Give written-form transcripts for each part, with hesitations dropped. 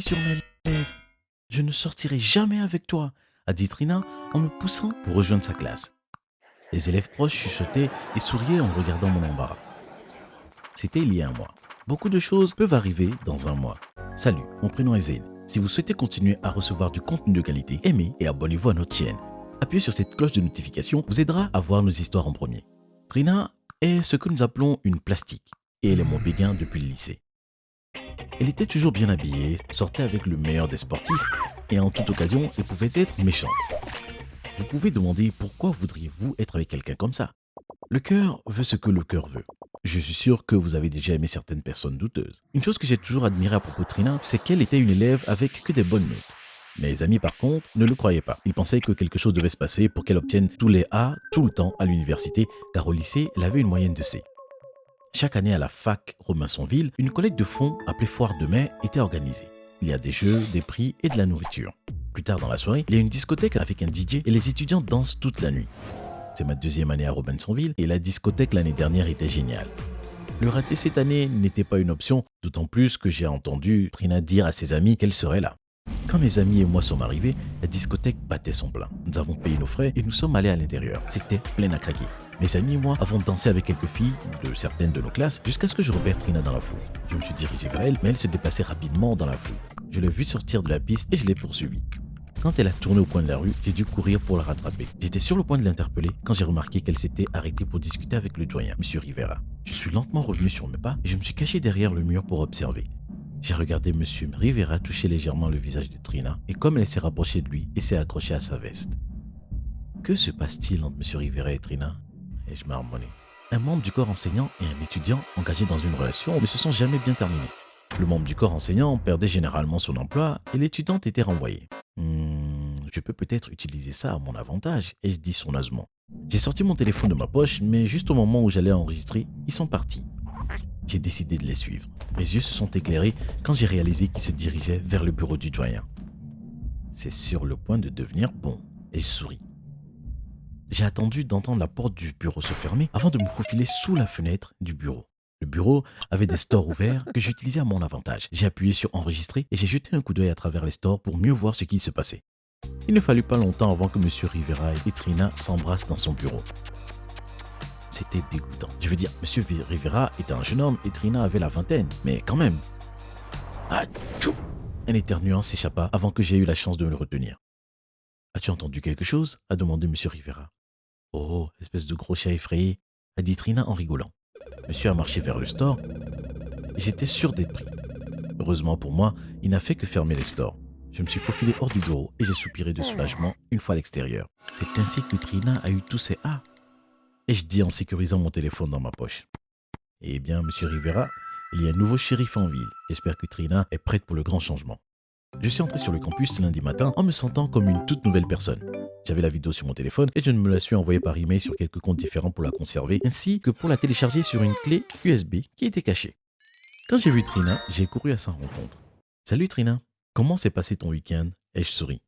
sur mes lèvres. Je ne sortirai jamais avec toi, a dit Trina en me poussant pour rejoindre sa classe. Les élèves proches chuchotaient et souriaient en regardant mon embarras. C'était il y a un mois. Beaucoup de choses peuvent arriver dans un mois. Salut, mon prénom est Zayn. Si vous souhaitez continuer à recevoir du contenu de qualité, aimez et abonnez-vous à notre chaîne. Appuyez sur cette cloche de notification vous aidera à voir nos histoires en premier. Trina est ce que nous appelons une plastique et elle est mon béguin depuis le lycée. Elle était toujours bien habillée, sortait avec le meilleur des sportifs et en toute occasion, elle pouvait être méchante. Vous pouvez demander pourquoi voudriez-vous être avec quelqu'un comme ça? Le cœur veut ce que le cœur veut. Je suis sûr que vous avez déjà aimé certaines personnes douteuses. Une chose que j'ai toujours admirée à propos de Trina, c'est qu'elle était une élève avec que des bonnes notes. Mes amis par contre ne le croyaient pas. Ils pensaient que quelque chose devait se passer pour qu'elle obtienne tous les A tout le temps à l'université, car au lycée, elle avait une moyenne de C. Chaque année à la fac Robinsonville, une collecte de fonds appelée Foire de mai était organisée. Il y a des jeux, des prix et de la nourriture. Plus tard dans la soirée, il y a une discothèque avec un DJ et les étudiants dansent toute la nuit. C'est ma deuxième année à Robinsonville et la discothèque l'année dernière était géniale. Le rater cette année n'était pas une option, d'autant plus que j'ai entendu Trina dire à ses amis qu'elle serait là. Quand mes amis et moi sommes arrivés, la discothèque battait son plein. Nous avons payé nos frais et nous sommes allés à l'intérieur. C'était plein à craquer. Mes amis et moi avons dansé avec quelques filles de certaines de nos classes jusqu'à ce que je repère Trina dans la foule. Je me suis dirigé vers elle, mais elle se déplaçait rapidement dans la foule. Je l'ai vue sortir de la piste et je l'ai poursuivie. Quand elle a tourné au coin de la rue, j'ai dû courir pour la rattraper. J'étais sur le point de l'interpeller quand j'ai remarqué qu'elle s'était arrêtée pour discuter avec le doyen, M. Rivera. Je suis lentement revenu sur mes pas et je me suis caché derrière le mur pour observer. J'ai regardé M. Rivera toucher légèrement le visage de Trina et comme elle s'est rapprochée de lui et s'est accrochée à sa veste. Que se passe-t-il entre M. Rivera et Trina? Ai-je marmonné. Un membre du corps enseignant et un étudiant engagés dans une relation ne se sont jamais bien terminés. Le membre du corps enseignant perdait généralement son emploi et l'étudiante était renvoyée. Je peux peut-être utiliser ça à mon avantage, ai-je dit sournoisement. J'ai sorti mon téléphone de ma poche, mais juste au moment où j'allais enregistrer, ils sont partis. J'ai décidé de les suivre. Mes yeux se sont éclairés quand j'ai réalisé qu'ils se dirigeaient vers le bureau du doyen. C'est sur le point de devenir bon, et je souris. J'ai attendu d'entendre la porte du bureau se fermer avant de me faufiler sous la fenêtre du bureau. Le bureau avait des stores ouverts que j'utilisais à mon avantage. J'ai appuyé sur enregistrer et j'ai jeté un coup d'œil à travers les stores pour mieux voir ce qui se passait. Il ne fallut pas longtemps avant que M. Rivera et Trina s'embrassent dans son bureau. C'était dégoûtant. Je veux dire, M. Rivera était un jeune homme et Trina avait la vingtaine, mais quand même. Atchou! Un éternuement s'échappa avant que j'aie eu la chance de me le retenir. As-tu entendu quelque chose? A demandé M. Rivera. Oh, espèce de gros chat effrayé, a dit Trina en rigolant. Monsieur a marché vers le store et j'étais sûr d'être pris. Heureusement pour moi, il n'a fait que fermer les stores. Je me suis faufilé hors du bureau et j'ai soupiré de soulagement une fois à l'extérieur. C'est ainsi que Trina a eu tous ses A. Et je dis en sécurisant mon téléphone dans ma poche. Eh bien, Monsieur Rivera, il y a un nouveau shérif en ville. J'espère que Trina est prête pour le grand changement. Je suis entré sur le campus lundi matin en me sentant comme une toute nouvelle personne. J'avais la vidéo sur mon téléphone et je me la suis envoyée par email sur quelques comptes différents pour la conserver, ainsi que pour la télécharger sur une clé USB qui était cachée. Quand j'ai vu Trina, j'ai couru à sa rencontre. Salut Trina, comment s'est passé ton week-end? Ai-je souri.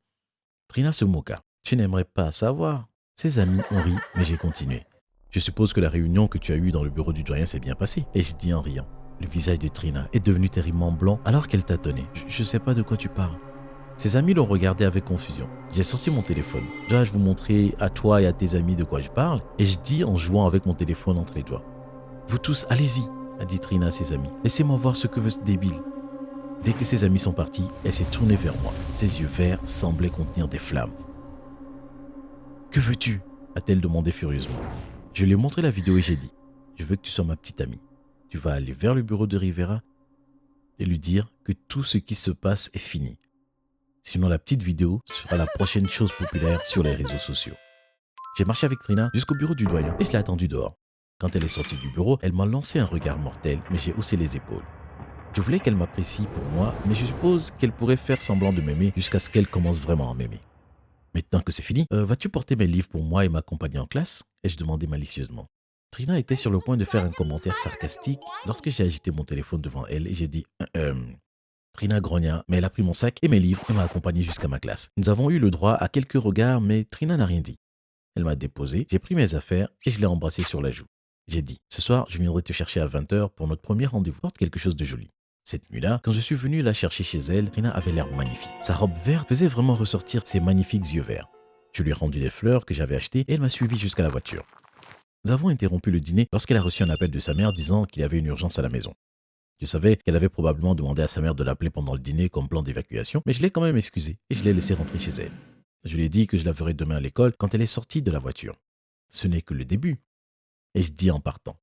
Trina se moqua. Tu n'aimerais pas savoir. Ses amis ont ri, mais j'ai continué. Je suppose que la réunion que tu as eue dans le bureau du doyen s'est bien passée, ai-je dit en riant. Le visage de Trina est devenu terriblement blanc alors qu'elle tâtonnait. Je sais pas de quoi tu parles. Ses amis l'ont regardé avec confusion. J'ai sorti mon téléphone. Dois-je vous montrer à toi et à tes amis de quoi je parle? Et je dis en jouant avec mon téléphone entre les doigts. Vous tous, allez-y, a dit Trina à ses amis. Laissez-moi voir ce que veut ce débile. Dès que ses amis sont partis, elle s'est tournée vers moi. Ses yeux verts semblaient contenir des flammes. Que veux-tu? A-t-elle demandé furieusement. Je lui ai montré la vidéo et j'ai dit. Je veux que tu sois ma petite amie. Tu vas aller vers le bureau de Rivera et lui dire que tout ce qui se passe est fini. Sinon, la petite vidéo sera la prochaine chose populaire sur les réseaux sociaux. J'ai marché avec Trina jusqu'au bureau du doyen et je l'ai attendue dehors. Quand elle est sortie du bureau, elle m'a lancé un regard mortel, mais j'ai haussé les épaules. Je voulais qu'elle m'apprécie pour moi, mais je suppose qu'elle pourrait faire semblant de m'aimer jusqu'à ce qu'elle commence vraiment à m'aimer. Maintenant que c'est fini, vas-tu porter mes livres pour moi et m'accompagner en classe? Ai-je demandé malicieusement. Trina était sur le point de faire un commentaire sarcastique lorsque j'ai agité mon téléphone devant elle et j'ai dit Trina grogna, mais elle a pris mon sac et mes livres et m'a accompagné jusqu'à ma classe. Nous avons eu le droit à quelques regards, mais Trina n'a rien dit. Elle m'a déposé, j'ai pris mes affaires et je l'ai embrassée sur la joue. J'ai dit, ce soir, je viendrai te chercher à 20h pour notre premier rendez-vous. Porte quelque chose de joli. Cette nuit-là, quand je suis venu la chercher chez elle, Trina avait l'air magnifique. Sa robe verte faisait vraiment ressortir ses magnifiques yeux verts. Je lui ai rendu des fleurs que j'avais achetées et elle m'a suivi jusqu'à la voiture. Nous avons interrompu le dîner lorsqu'elle a reçu un appel de sa mère disant qu'il y avait une urgence à la maison. Je savais qu'elle avait probablement demandé à sa mère de l'appeler pendant le dîner comme plan d'évacuation, mais je l'ai quand même excusée et je l'ai laissée rentrer chez elle. Je lui ai dit que je la verrais demain à l'école quand elle est sortie de la voiture. Ce n'est que le début. Et je dis en partant.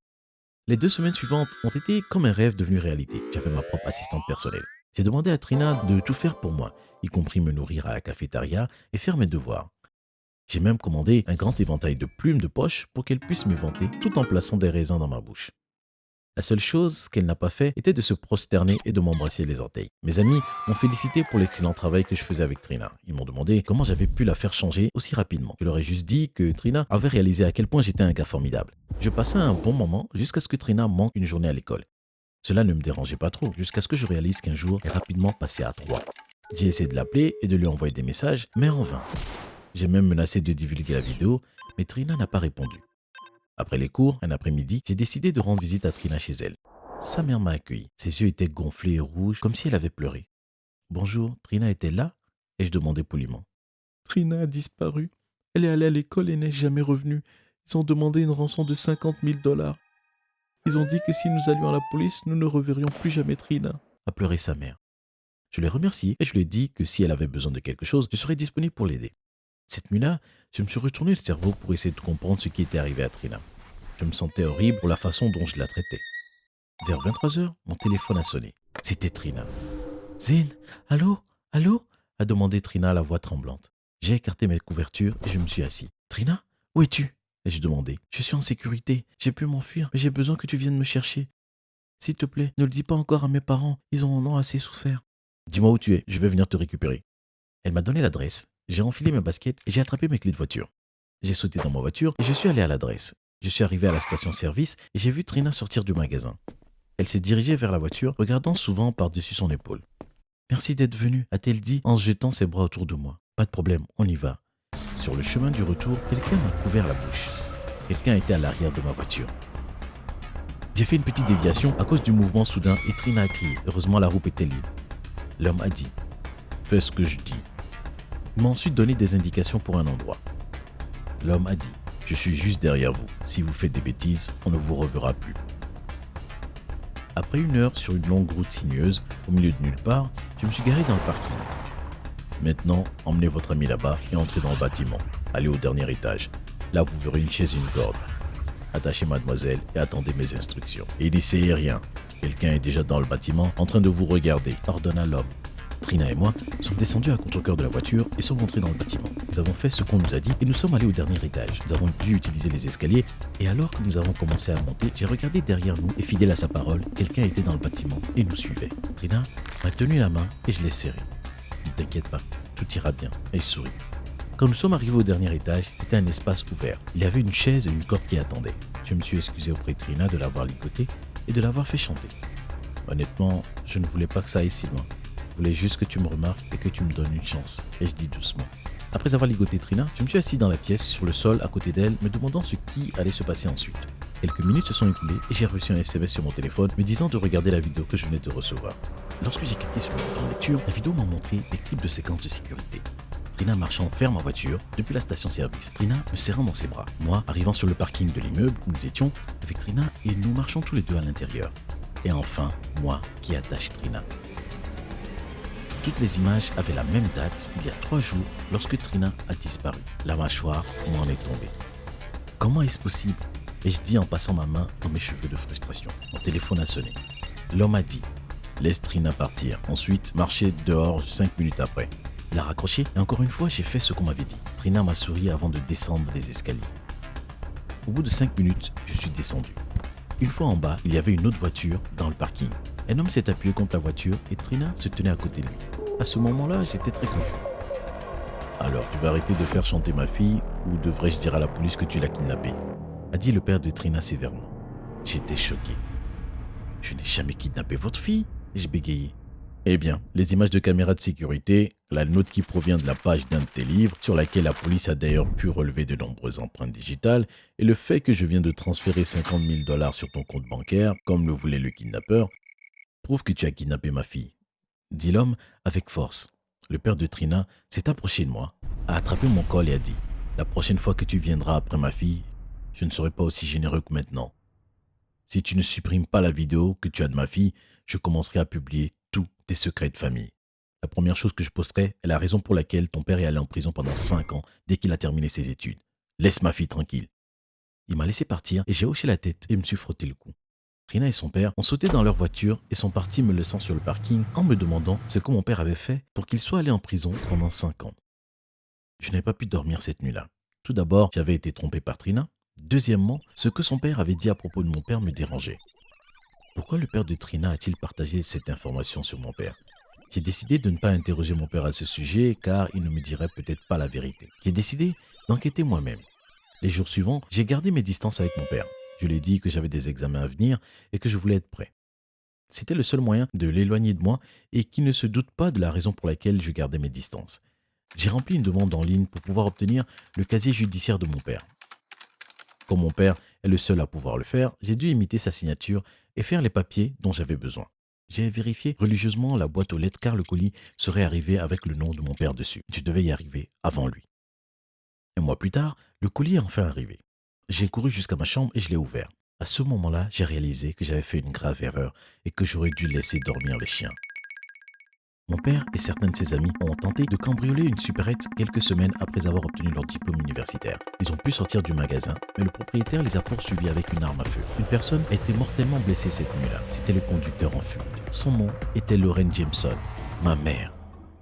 Les 2 semaines suivantes ont été comme un rêve devenu réalité. J'avais ma propre assistante personnelle. J'ai demandé à Trina de tout faire pour moi, y compris me nourrir à la cafétéria et faire mes devoirs. J'ai même commandé un grand éventail de plumes de poche pour qu'elle puisse m'éventer tout en plaçant des raisins dans ma bouche. La seule chose qu'elle n'a pas fait était de se prosterner et de m'embrasser les orteils. Mes amis m'ont félicité pour l'excellent travail que je faisais avec Trina. Ils m'ont demandé comment j'avais pu la faire changer aussi rapidement. Je leur ai juste dit que Trina avait réalisé à quel point j'étais un gars formidable. Je passais un bon moment jusqu'à ce que Trina manque une journée à l'école. Cela ne me dérangeait pas trop, jusqu'à ce que je réalise qu'un jour est rapidement passé à 3. J'ai essayé de l'appeler et de lui envoyer des messages, mais en vain. J'ai même menacé de divulguer la vidéo, mais Trina n'a pas répondu. Après les cours, un après-midi, j'ai décidé de rendre visite à Trina chez elle. Sa mère m'a accueilli. Ses yeux étaient gonflés et rouges, comme si elle avait pleuré. Bonjour, Trina était là? Ai-je demandé poliment. Trina a disparu. Elle est allée à l'école et n'est jamais revenue. Ils ont demandé une rançon de 50 000 $. Ils ont dit que si nous allions à la police, nous ne reverrions plus jamais Trina, a pleuré sa mère. Je l'ai remerciée et je lui ai dit que si elle avait besoin de quelque chose, je serais disponible pour l'aider. Cette nuit-là, je me suis retourné le cerveau pour essayer de comprendre ce qui était arrivé à Trina. Je me sentais horrible pour la façon dont je la traitais. Vers 23h, mon téléphone a sonné. C'était Trina. Zine, allô? Allô? A demandé Trina à la voix tremblante. J'ai écarté mes couvertures et je me suis assis. Trina, où es-tu? Ai-je demandé. Je suis en sécurité. J'ai pu m'enfuir, mais j'ai besoin que tu viennes me chercher. S'il te plaît, ne le dis pas encore à mes parents. Ils en ont assez souffert. Dis-moi où tu es, je vais venir te récupérer. Elle m'a donné l'adresse. J'ai enfilé mes baskets et j'ai attrapé mes clés de voiture. J'ai sauté dans ma voiture et je suis allé à l'adresse. Je suis arrivé à la station-service et j'ai vu Trina sortir du magasin. Elle s'est dirigée vers la voiture, regardant souvent par-dessus son épaule. Merci d'être venu, a-t-elle dit en jetant ses bras autour de moi. Pas de problème, on y va. Sur le chemin du retour, quelqu'un m'a couvert la bouche. Quelqu'un était à l'arrière de ma voiture. J'ai fait une petite déviation à cause du mouvement soudain et Trina a crié. Heureusement, la route était libre. L'homme a dit « Fais ce que je dis ». Il m'a ensuite donné des indications pour un endroit. L'homme a dit « Je suis juste derrière vous. Si vous faites des bêtises, on ne vous reverra plus ». Après 1 heure sur une longue route sinueuse, au milieu de nulle part, je me suis garé dans le parking. Maintenant, emmenez votre ami là-bas et entrez dans le bâtiment. Allez au dernier étage. Là, vous verrez une chaise et une corde. Attachez mademoiselle et attendez mes instructions. Et n'essayez rien. Quelqu'un est déjà dans le bâtiment en train de vous regarder, ordonna l'homme. Trina et moi sommes descendus à contre-cœur de la voiture et sommes entrés dans le bâtiment. Nous avons fait ce qu'on nous a dit et nous sommes allés au dernier étage. Nous avons dû utiliser les escaliers et alors que nous avons commencé à monter, j'ai regardé derrière nous et fidèle à sa parole, quelqu'un était dans le bâtiment et nous suivait. Trina m'a tenu la main et je l'ai serré. Ne t'inquiète pas, tout ira bien. Et je souris. Quand nous sommes arrivés au dernier étage, c'était un espace ouvert. Il y avait une chaise et une corde qui attendaient. Je me suis excusé auprès de Trina de l'avoir ligotée et de l'avoir fait chanter. Honnêtement, je ne voulais pas que ça aille si loin. Je voulais juste que tu me remarques et que tu me donnes une chance. Et je dis doucement. Après avoir ligoté Trina, je me suis assis dans la pièce, sur le sol, à côté d'elle, me demandant ce qui allait se passer ensuite. Quelques minutes se sont écoulées et j'ai reçu un SMS sur mon téléphone me disant de regarder la vidéo que je venais de recevoir. Lorsque j'ai cliqué sur le bouton lecture, la vidéo m'a montré des clips de séquences de sécurité. Trina marchant vers ma voiture depuis la station-service. Trina me serrant dans ses bras. Moi, arrivant sur le parking de l'immeuble où nous étions, avec Trina et nous marchons tous les deux à l'intérieur. Et enfin, moi qui attache Trina. Toutes les images avaient la même date, il y a 3 jours, lorsque Trina a disparu. La mâchoire m'en est tombée. Comment est-ce possible? Ai-je dit en passant ma main dans mes cheveux de frustration. Mon téléphone a sonné. L'homme a dit « Laisse Trina partir. Ensuite, marchez dehors 5 minutes après. » Il a raccroché et encore une fois, j'ai fait ce qu'on m'avait dit. Trina m'a souri avant de descendre les escaliers. Au bout de 5 minutes, je suis descendu. Une fois en bas, il y avait une autre voiture dans le parking. Un homme s'est appuyé contre la voiture et Trina se tenait à côté de lui. À ce moment-là, j'étais très confus. Alors, tu vas arrêter de faire chanter ma fille ou devrais-je dire à la police que tu l'as kidnappée? A dit le père de Trina sévèrement. J'étais choqué. Je n'ai jamais kidnappé votre fille, ai-je bégayé. Eh bien, les images de caméras de sécurité, la note qui provient de la page d'un de tes livres, sur laquelle la police a d'ailleurs pu relever de nombreuses empreintes digitales, et le fait que je viens de transférer 50 000 $ sur ton compte bancaire, comme le voulait le kidnappeur, Prouve que tu as kidnappé ma fille, dit l'homme avec force. Le père de Trina s'est approché de moi, a attrapé mon col et a dit « La prochaine fois que tu viendras après ma fille, je ne serai pas aussi généreux que maintenant. Si tu ne supprimes pas la vidéo que tu as de ma fille, je commencerai à publier tous tes secrets de famille. La première chose que je posterai est la raison pour laquelle ton père est allé en prison pendant 5 ans dès qu'il a terminé ses études. Laisse ma fille tranquille. » Il m'a laissé partir et j'ai hoché la tête et me suis frotté le cou. Trina et son père ont sauté dans leur voiture et sont partis me laissant sur le parking en me demandant ce que mon père avait fait pour qu'il soit allé en prison pendant 5 ans. Je n'avais pas pu dormir cette nuit-là. Tout d'abord, j'avais été trompé par Trina. Deuxièmement, ce que son père avait dit à propos de mon père me dérangeait. Pourquoi le père de Trina a-t-il partagé cette information sur mon père? J'ai décidé de ne pas interroger mon père à ce sujet car il ne me dirait peut-être pas la vérité. J'ai décidé d'enquêter moi-même. Les jours suivants, j'ai gardé mes distances avec mon père. Je lui ai dit que j'avais des examens à venir et que je voulais être prêt. C'était le seul moyen de l'éloigner de moi et qu'il ne se doute pas de la raison pour laquelle je gardais mes distances. J'ai rempli une demande en ligne pour pouvoir obtenir le casier judiciaire de mon père. Comme mon père est le seul à pouvoir le faire, j'ai dû imiter sa signature et faire les papiers dont j'avais besoin. J'ai vérifié religieusement la boîte aux lettres car le colis serait arrivé avec le nom de mon père dessus. Je devais y arriver avant lui. Un mois plus tard, le colis est enfin arrivé. J'ai couru jusqu'à ma chambre et je l'ai ouvert. À ce moment-là, j'ai réalisé que j'avais fait une grave erreur et que j'aurais dû laisser dormir les chiens. Mon père et certains de ses amis ont tenté de cambrioler une supérette quelques semaines après avoir obtenu leur diplôme universitaire. Ils ont pu sortir du magasin, mais le propriétaire les a poursuivis avec une arme à feu. Une personne a été mortellement blessée cette nuit-là. C'était le conducteur en fuite. Son nom était Lauren Jameson, ma mère.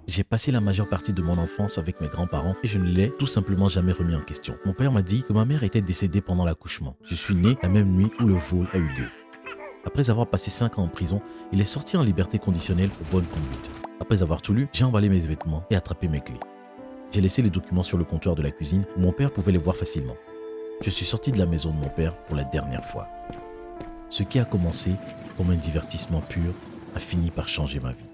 J'ai passé la majeure partie de mon enfance avec mes grands-parents et je ne l'ai tout simplement jamais remis en question. Mon père m'a dit que ma mère était décédée pendant l'accouchement. Je suis né la même nuit où le vol a eu lieu. Après avoir passé 5 ans en prison, il est sorti en liberté conditionnelle pour bonne conduite. Après avoir tout lu, j'ai emballé mes vêtements et attrapé mes clés. J'ai laissé les documents sur le comptoir de la cuisine où mon père pouvait les voir facilement. Je suis sorti de la maison de mon père pour la dernière fois. Ce qui a commencé comme un divertissement pur a fini par changer ma vie.